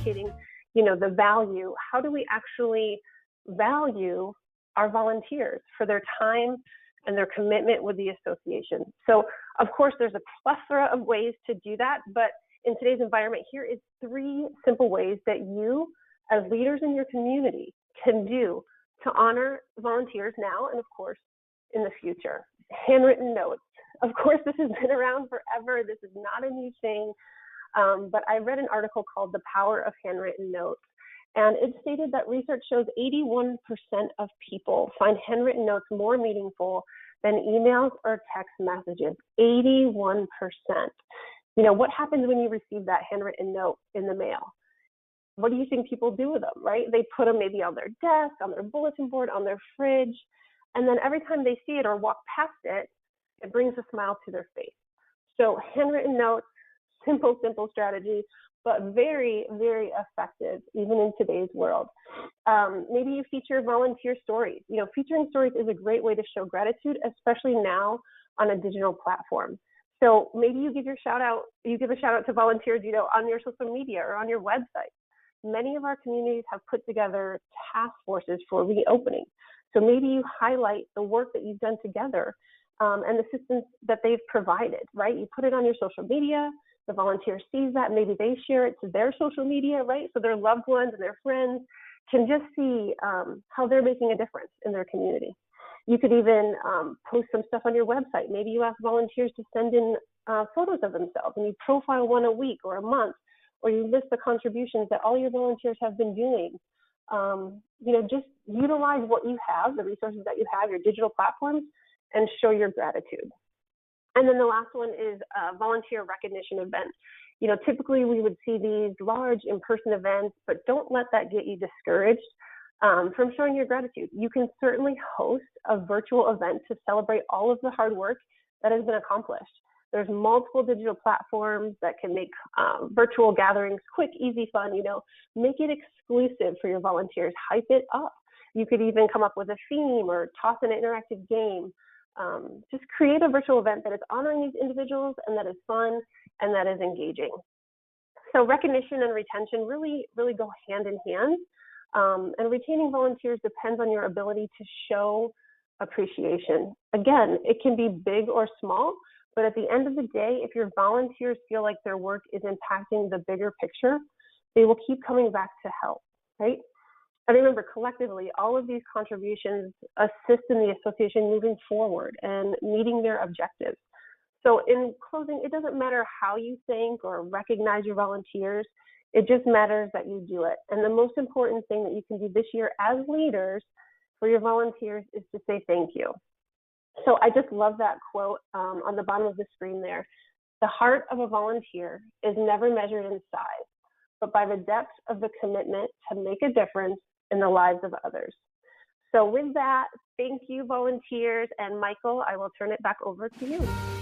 communicating, the value. How do we actually value our volunteers for their time and their commitment with the association? So, of course, there's a plethora of ways to do that, but in today's environment, here is 3 simple ways that you, as leaders in your community, can do to honor volunteers now and, of course, in the future. Handwritten notes. Of course, this has been around forever. This is not a new thing, but I read an article called The Power of Handwritten Notes, and it stated that research shows 81% of people find handwritten notes more meaningful than emails or text messages. 81%. What happens when you receive that handwritten note in the mail? What do you think people do with them, right? They put them maybe on their desk, on their bulletin board, on their fridge, and then every time they see it or walk past it, it brings a smile to their face. So handwritten notes, simple strategy, but very, very effective even in today's world. Maybe you feature volunteer stories. Featuring stories is a great way to show gratitude, especially now on a digital platform. So maybe you give a shout out to volunteers, on your social media or on your website. Many of our communities have put together task forces for reopening. So maybe you highlight the work that you've done together and the assistance that they've provided, right? You put it on your social media, the volunteer sees that, maybe they share it to their social media, right? So their loved ones and their friends can just see how they're making a difference in their community. You could even post some stuff on your website. Maybe you ask volunteers to send in photos of themselves, and you profile one a week or a month, or you list the contributions that all your volunteers have been doing. Just utilize what you have, the resources that you have, your digital platforms, and show your gratitude. And then the last one is volunteer recognition events. Typically we would see these large in-person events, but don't let that get you discouraged from showing your gratitude. You can certainly host a virtual event to celebrate all of the hard work that has been accomplished. There's multiple digital platforms that can make virtual gatherings quick, easy, fun. Make it exclusive for your volunteers. Hype it up. You could even come up with a theme or toss an interactive game. Just create a virtual event that is honoring these individuals and that is fun and that is engaging. So recognition and retention really, really go hand in hand. And retaining volunteers depends on your ability to show appreciation. Again, it can be big or small, but at the end of the day, if your volunteers feel like their work is impacting the bigger picture, they will keep coming back to help, right? And remember, collectively, all of these contributions assist in the association moving forward and meeting their objectives. So in closing, it doesn't matter how you thank or recognize your volunteers. It just matters that you do it. And the most important thing that you can do this year as leaders for your volunteers is to say thank you. So I just love that quote on the bottom of the screen there. The heart of a volunteer is never measured in size, but by the depth of the commitment to make a difference in the lives of others. So with that, thank you, volunteers. And Michael, I will turn it back over to you.